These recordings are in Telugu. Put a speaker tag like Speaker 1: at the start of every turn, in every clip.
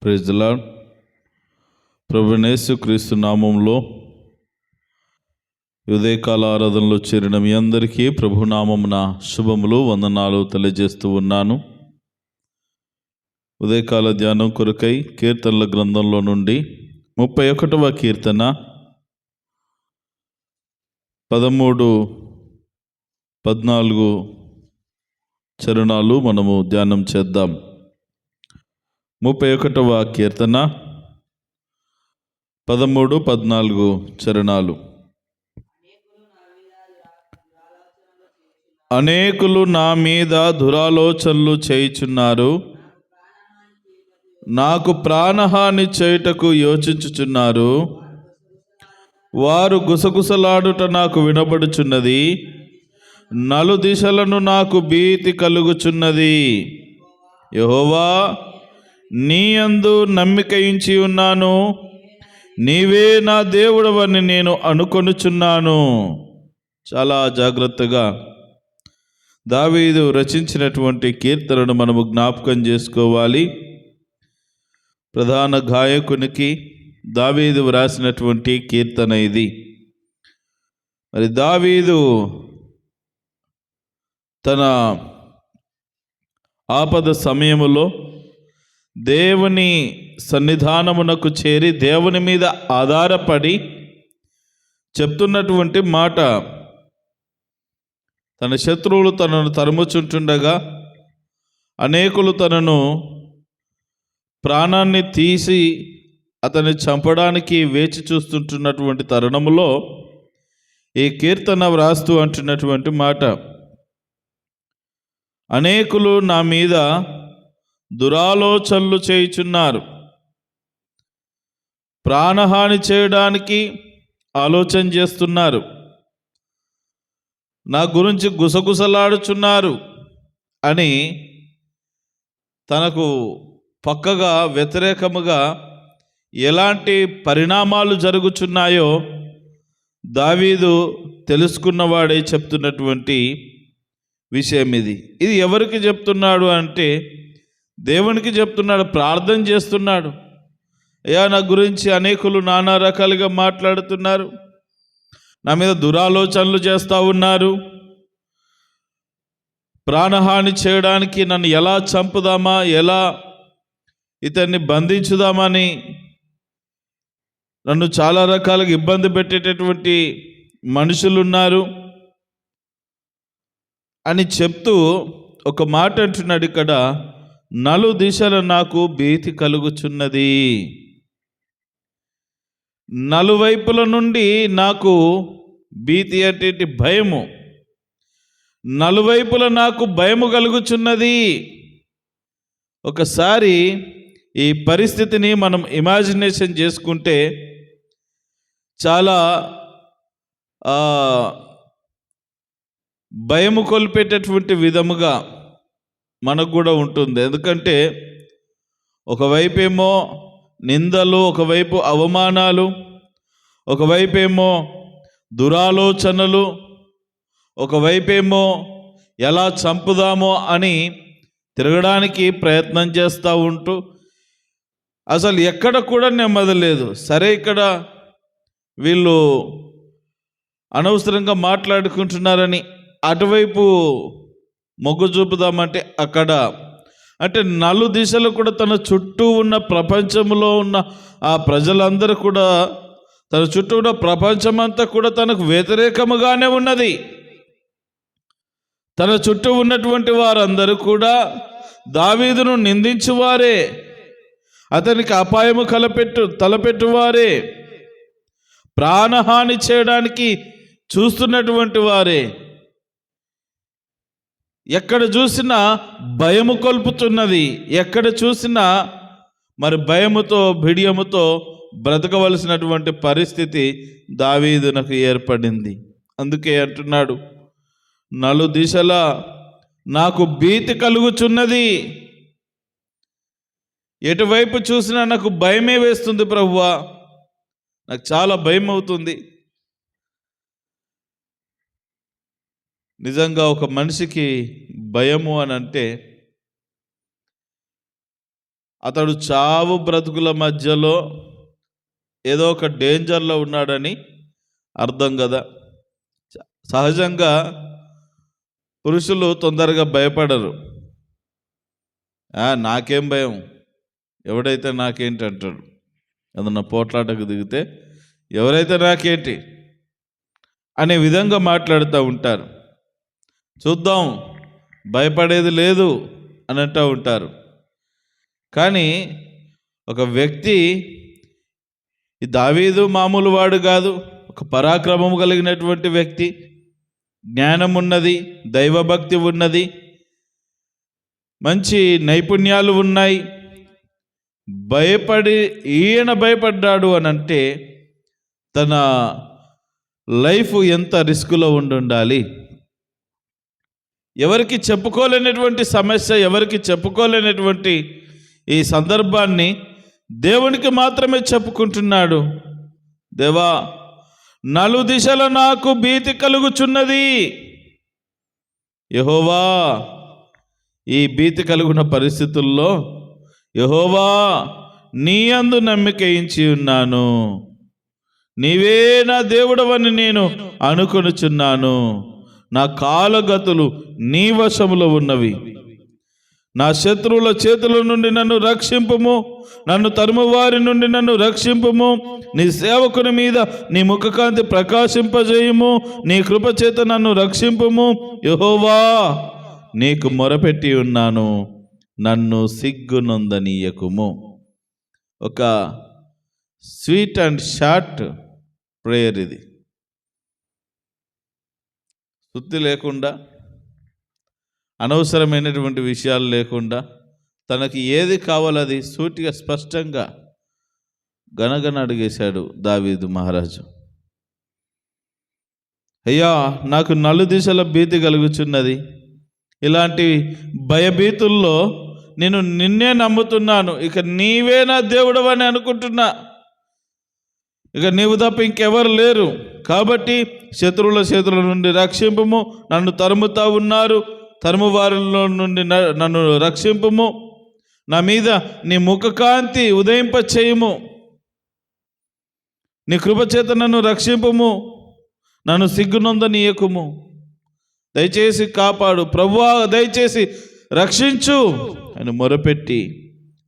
Speaker 1: Praise the lord. ప్రభువైన యేసుక్రీస్తు నామంలో ఉదయకాల ఆరాధనలో చేరిన మీ అందరికీ ప్రభునామమున శుభములు, వందనాలు తెలియజేస్తూ ఉన్నాను. ఉదయకాల ధ్యానం కొరకై కీర్తనల గ్రంథంలో నుండి 31వ కీర్తన 13, 14 చరణాలు మనము ధ్యానం చేద్దాం. 31వ కీర్తన 13, 14 చరణాలు. అనేకులు నా మీద దురాలోచనలు చేయుచున్నారు, నాకు ప్రాణహాని చేయుటకు యోచించుచున్నారు. వారు గుసగుసలాడుట నాకు వినబడుచున్నది, నలుదిశలను నాకు భీతి కలుగుచున్నది. యెహోవా, నీ యందు నమ్మిక ఉంచి ఉన్నాను, నీవే నా దేవుడవని నేను అనుకొనుచున్నాను. చాలా జాగ్రత్తగా దావీదు రచించినటువంటి కీర్తనను మనము జ్ఞాపకం చేసుకోవాలి. ప్రధాన గాయకునికి దావీదు వ్రాసినటువంటి కీర్తన ఇది. మరి దావీదు తన ఆపద సమయములో దేవుని సన్నిధానమునకు చేరి దేవుని మీద ఆధారపడి చెప్తున్నటువంటి మాట, తన శత్రువులు తనను తరుముచుంటుండగా, అనేకులు తనను ప్రాణాన్ని తీసి అతన్ని చంపడానికి వేచి చూస్తుంటున్నటువంటి తరుణములో ఈ కీర్తన వ్రాస్తూ అంటున్నటువంటి మాట, అనేకులు నా మీద దురాలోచనలు చేయుచున్నారు, ప్రాణహాని చేయడానికి ఆలోచన చేస్తున్నారు, నా గురించి గుసగుసలాడుచున్నారు అని తనకు పక్కగా వ్యతిరేకముగా ఎలాంటి పరిణామాలు జరుగుచున్నాయో దావీదు తెలుసుకున్నవాడే చెప్తున్నటువంటి విషయం ఇది. ఇది ఎవరికి చెప్తున్నాడు అంటే దేవునికి చెప్తున్నాడు, ప్రార్థన చేస్తున్నాడు. అయ్యా, నా గురించి అనేకులు నానా రకాలుగా మాట్లాడుతున్నారు, నా మీద దురాలోచనలు చేస్తూ ఉన్నారు, ప్రాణహాని చేయడానికి నన్ను ఎలా చంపుదామా, ఎలా ఇతన్ని బంధించుదామని నన్ను చాలా రకాలుగా ఇబ్బంది పెట్టేటటువంటి మనుషులున్నారు అని చెప్తూ ఒక మాట అంటున్నాడు ఇక్కడ, నలుదిశల నాకు భీతి కలుగుచున్నది. నలువైపుల నుండి నాకు భీతి అంటే భయము, నలువైపుల నాకు భయము కలుగుచున్నది. ఒకసారి ఈ పరిస్థితిని మనం ఇమాజినేషన్ చేసుకుంటే చాలా భయము కొల్పేటటువంటి విధముగా మనకు కూడా ఉంటుంది. ఎందుకంటే ఒకవైపేమో నిందలు, ఒకవైపు అవమానాలు, ఒకవైపేమో దురాలోచనలు, ఒకవైపేమో ఎలా చంపుదామో అని తిరగడానికి ప్రయత్నం చేస్తూ ఉంటూ అసలు ఎక్కడ కూడా నెమ్మది లేదు. సరే, ఇక్కడ వీళ్ళు అనవసరంగా మాట్లాడుకుంటున్నారని అటువైపు మొగ్గు చూపుదామంటే అక్కడ, అంటే నలు దిశలు కూడా తన చుట్టూ ఉన్న ప్రపంచంలో ఉన్న ఆ ప్రజలందరూ కూడా, తన చుట్టూ ఉన్న ప్రపంచమంతా కూడా తనకు వ్యతిరేకముగానే ఉన్నది. తన చుట్టూ ఉన్నటువంటి వారందరూ కూడా దావీదును నిందించువారే, అతనికి అపాయము తలపెట్టువారే, ప్రాణహాని చేయడానికి చూస్తున్నటువంటి వారే. ఎక్కడ చూసినా భయము కొల్పుతున్నది, ఎక్కడ చూసినా మరి భయముతో బిడియముతో బ్రతకవలసినటువంటి పరిస్థితి దావీదునకు ఏర్పడింది. అందుకే అంటున్నాడు, నలుదిశల నాకు భీతి కలుగుచున్నది. ఎటువైపు చూసినా నాకు భయమే వేస్తుంది ప్రభువా, నాకు చాలా భయం అవుతుంది. నిజంగా ఒక మనిషికి భయము అని అంటే అతడు చావు బ్రతుకుల మధ్యలో ఏదో ఒక డేంజర్లో ఉన్నాడని అర్థం కదా. సహజంగా పురుషులు తొందరగా భయపడరు. నాకేం భయం, ఎవడైతే నాకేంటి అంటాడు. ఏదన్నా పోట్లాటకు దిగితే ఎవరైతే నాకేంటి అనే విధంగా మాట్లాడుతూ ఉంటారు. చూద్దాం, భయపడేది లేదు అని అంటూ ఉంటారు. కానీ ఒక వ్యక్తి, ఈ దావీదు మామూలు వాడు కాదు, ఒక పరాక్రమం కలిగినటువంటి వ్యక్తి, జ్ఞానం ఉన్నది, దైవభక్తి ఉన్నది, మంచి నైపుణ్యాలు ఉన్నాయి. ఈయన భయపడ్డాడు అని అంటే తన లైఫ్ ఎంత రిస్కులో ఉండాలి. ఎవరికి చెప్పుకోలేనటువంటి సమస్య, ఎవరికి చెప్పుకోలేనటువంటి ఈ సందర్భాన్ని దేవునికి మాత్రమే చెప్పుకుంటున్నాడు. దేవా, నలుదిశల నాకు భీతి కలుగుచున్నది. యెహోవా, ఈ భీతి కలుగున్న పరిస్థితుల్లో యెహోవా నీ యందు నమ్మిక ఉంచి ఉన్నాను. నీవే నా దేవుడవని నేను అనుకొనుచున్నాను. నా కాలగతులు నీ వశములో ఉన్నవి. నా శత్రువుల చేతుల నుండి నన్ను రక్షింపుము, నన్ను తరుము వారి నుండి నన్ను రక్షింపుము. నీ సేవకుని మీద నీ ముఖకాంతి ప్రకాశింపజేయుము. నీ కృపచేత నన్ను రక్షింపుము. యెహోవా, నీకు మొరపెట్టి ఉన్నాను, నన్ను సిగ్గునొందనీయకుము. ఒక స్వీట్ అండ్ షార్ట్ ప్రేయర్ ఇది. శుద్ధి లేకుండా, అనవసరమైనటువంటి విషయాలు లేకుండా, తనకి ఏది కావాలో అది సూటిగా స్పష్టంగా గనగన అడిగేశాడు దావీదు మహారాజు. అయ్యా, నాకు నలుదిశల భీతి కలుగుచున్నది. ఇలాంటి భయభీతుల్లో నేను నిన్నే నమ్ముతున్నాను. ఇక నీవే నా దేవుడవని అనుకుంటున్నా. ఇక నీవు తప్ప ఇంకెవరు లేరు. కాబట్టి శత్రువుల చేతుల నుండి రక్షింపుము. నన్ను తరుముతా ఉన్నారు, తరుము వారిలో నుండి నన్ను రక్షింపుము. నా మీద నీ ముఖకాంతి ఉదయింప చేయుము. నీ కృపచేత నన్ను రక్షింపుము, నన్ను సిగ్గునొందనీయకుము. దయచేసి కాపాడు ప్రభువా, దయచేసి రక్షించు అని మొరపెట్టి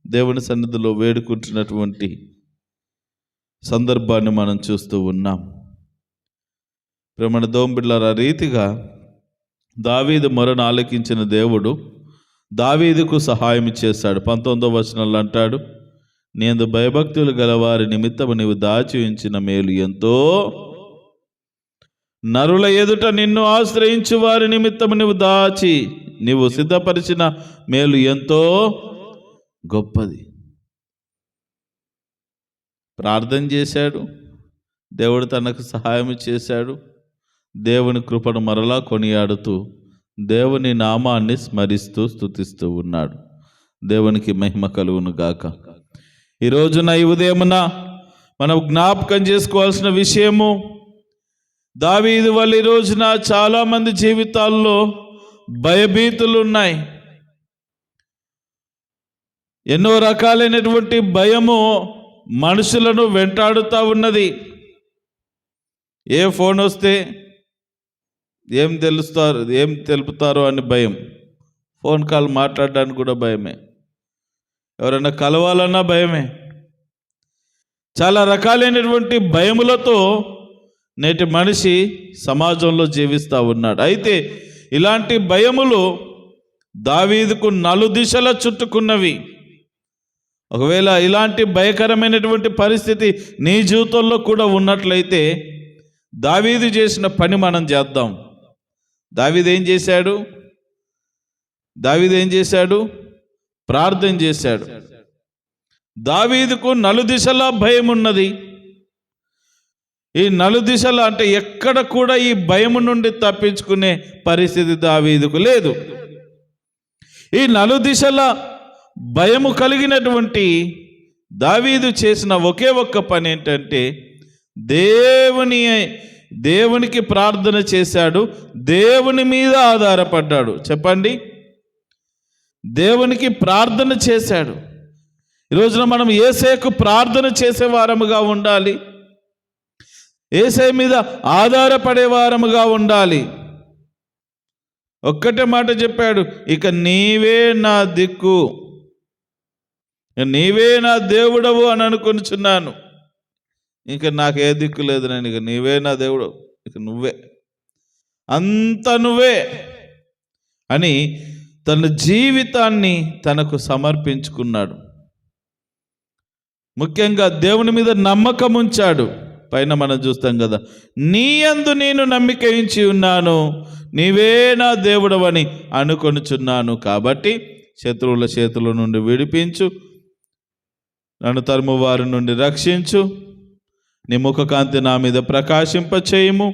Speaker 1: దేవుని సన్నిధిలో వేడుకుంటున్నటువంటి సందర్భాన్ని మనం చూస్తూ ఉన్నాం. ప్రేమణ దోంబిళ్ళారా, రీతిగా దావీదు మొరను ఆలకించిన దేవుడు దావీదుకు సహాయం చేశాడు. 19వ వచనంలో అంటాడు, నేను భయభక్తులు గలవారి నిమిత్తము నీవు దాచి ఉంచిన మేలు ఎంతో, నరుల ఎదుట నిన్ను ఆశ్రయించు వారి నిమిత్తము నీవు దాచి నీవు సిద్ధపరిచిన మేలు ఎంతో గొప్పది. ప్రార్థన చేశాడు, దేవుడు తనకు సహాయం చేశాడు. దేవుని కృపను మరలా కొనియాడుతూ దేవుని నామాన్ని స్మరిస్తూ స్తుతిస్తూ ఉన్నాడు. దేవునికి మహిమ కలుగును గాక. ఈ రోజున ఈ ఉదయమున మనం జ్ఞాపకం చేసుకోవాల్సిన విషయము, దావీదు వల్ల ఈ రోజున చాలామంది జీవితాల్లో భయభీతులు ఉన్నాయి. ఎన్నో రకాలైనటువంటి భయము మనుషులను వెంటాడుతూ ఉన్నది. ఏ ఫోన్ వస్తే ఏం తెలుపుతారో అని భయం. ఫోన్ కాల్ మాట్లాడడానికి కూడా భయమే. ఎవరైనా కలవాలన్నా భయమే. చాలా రకాలైనటువంటి భయములతో నేటి మనిషి సమాజంలో జీవిస్తూ ఉన్నాడు. అయితే ఇలాంటి భయములు దావీదుకు నలుదిశల చుట్టుకున్నవి. ఒకవేళ ఇలాంటి భయకరమైనటువంటి పరిస్థితి నీ జీవితంలో కూడా ఉన్నట్లయితే దావీదు చేసిన పని మనం చేద్దాం. దావీదు ఏం చేశాడు? ప్రార్థన చేశాడు. దావీదుకు నలుదిశలా భయం ఉన్నది. ఈ నలుదిశల అంటే ఎక్కడ కూడా ఈ భయం నుండి తప్పించుకునే పరిస్థితి దావీదుకు లేదు. ఈ నలుదిశల భయము కలిగినటువంటి దావీదు చేసిన ఒకే ఒక్క పని ఏంటంటే దేవునికి ప్రార్థన చేశాడు, దేవుని మీద ఆధారపడ్డాడు. చెప్పండి, దేవునికి ప్రార్థన చేశాడు. ఈ రోజున మనం యేసయ్యకు ప్రార్థన చేసేవారముగా ఉండాలి. యేసయ్య మీద ఆధారపడే వారముగా ఉండాలి. ఒక్కటే మాట చెప్పాడు, ఇక నీవే నా దిక్కు, నీవే నా దేవుడవు అని అనుకొనిచున్నాను. ఇక నాకే దిక్కు లేదు, నేను ఇక నీవే నా దేవుడు, ఇక నువ్వే, అంత నువ్వే అని తన జీవితాన్ని తనకు సమర్పించుకున్నాడు. ముఖ్యంగా దేవుని మీద నమ్మకం ఉంచాడు. పైన మనం చూస్తాం కదా, నీ యందు నేను నమ్మిక ఉంచి ఉన్నాను, నీవే నా దేవుడవని అనుకొనుచున్నాను. కాబట్టి శత్రువుల చేతుల నుండి విడిపించు, నన్ను తరుము వారి నుండి రక్షించు, నీ ముఖకాంతి నా మీద ప్రకాశింపచేయము,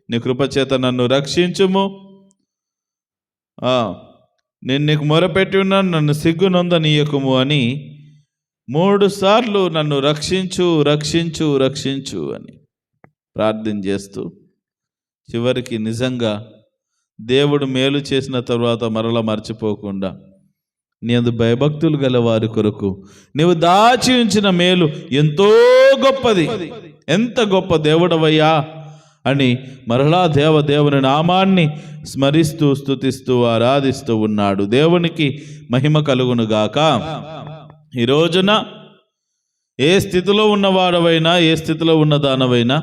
Speaker 1: నీ కృపచేత నన్ను రక్షించుము, నేను నీకు మొరపెట్టి ఉన్నాను, నన్ను సిగ్గునొందనీయకుము అని 3 సార్లు నన్ను రక్షించు రక్షించు రక్షించు అని ప్రార్థన చేస్తూ చివరికి నిజంగా దేవుడు మేలు చేసిన తర్వాత మరలా మర్చిపోకుండా నీ అందు భయభక్తులు గల వారి కొరకు నీవు దాచి ఉంచిన మేలు ఎంతో గొప్పది, ఎంత గొప్ప దేవుడవయ్యా అని మరలా దేవుని నామాన్ని స్మరిస్తూ స్తుతిస్తూ ఆరాధిస్తూ ఉన్నాడు. దేవునికి మహిమ కలుగునుగాక. ఈ రోజున ఏ స్థితిలో ఉన్నవాడవైనా, ఏ స్థితిలో ఉన్నదానవైనా,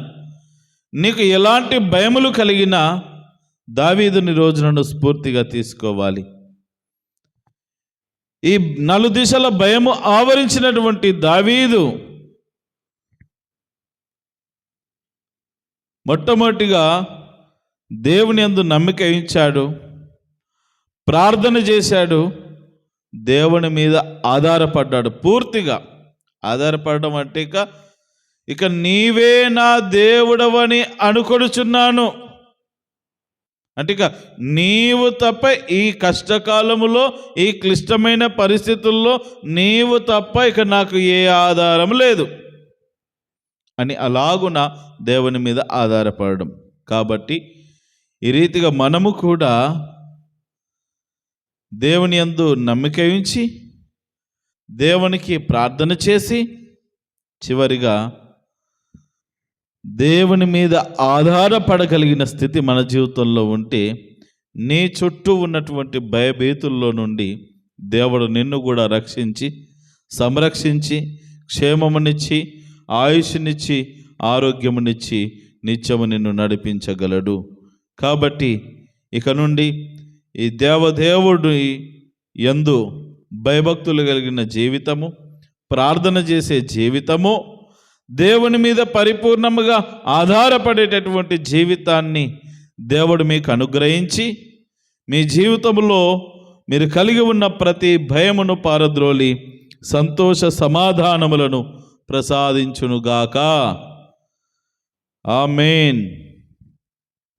Speaker 1: నీకు ఎలాంటి భయములు కలిగినా దావీదుని రోజునను స్ఫూర్తిగా తీసుకోవాలి. ఈ 4 దిశల భయము ఆవరించినటువంటి దావీదు మొట్టమొదటిగా దేవుని యందు నమ్మిక ఉంచాడు, ప్రార్థన చేశాడు, దేవుని మీద ఆధారపడ్డాడు. పూర్తిగా ఆధారపడడం అంటే ఇక నీవే నా దేవుడవని అనుకొనుచున్నాను అంటే ఇక నీవు తప్ప ఈ కష్టకాలములో, ఈ క్లిష్టమైన పరిస్థితుల్లో నీవు తప్ప ఇక నాకు ఏ ఆధారం లేదు అని అలాగున దేవుని మీద ఆధారపడడం. కాబట్టి ఈ రీతిగా మనము కూడా దేవుని యందు నమ్మిక ఉంచి దేవునికి ప్రార్థన చేసి చివరిగా దేవుని మీద ఆధారపడగలిగిన స్థితి మన జీవితంలో ఉంటే నీ చుట్టూ ఉన్నటువంటి భయభీతుల్లో నుండి దేవుడు నిన్ను కూడా రక్షించి, సంరక్షించి, క్షేమమునిచ్చి, ఆయుష్నిచ్చి, ఆరోగ్యమునిచ్చి నిత్యము నిన్ను నడిపించగలడు. కాబట్టి ఇక నుండి ఈ దేవదేవుడి యందు భయభక్తులు కలిగిన జీవితము, ప్రార్థన చేసే జీవితము, దేవుని మీద పరిపూర్ణముగా ఆధారపడేటటువంటి జీవితాన్ని దేవుడు మీకు అనుగ్రహించి మీ జీవితంలో మీరు కలిగి ఉన్న ప్రతి భయమును పారద్రోలి సంతోష సమాధానములను ప్రసాదించునుగాక. ఆమేన్.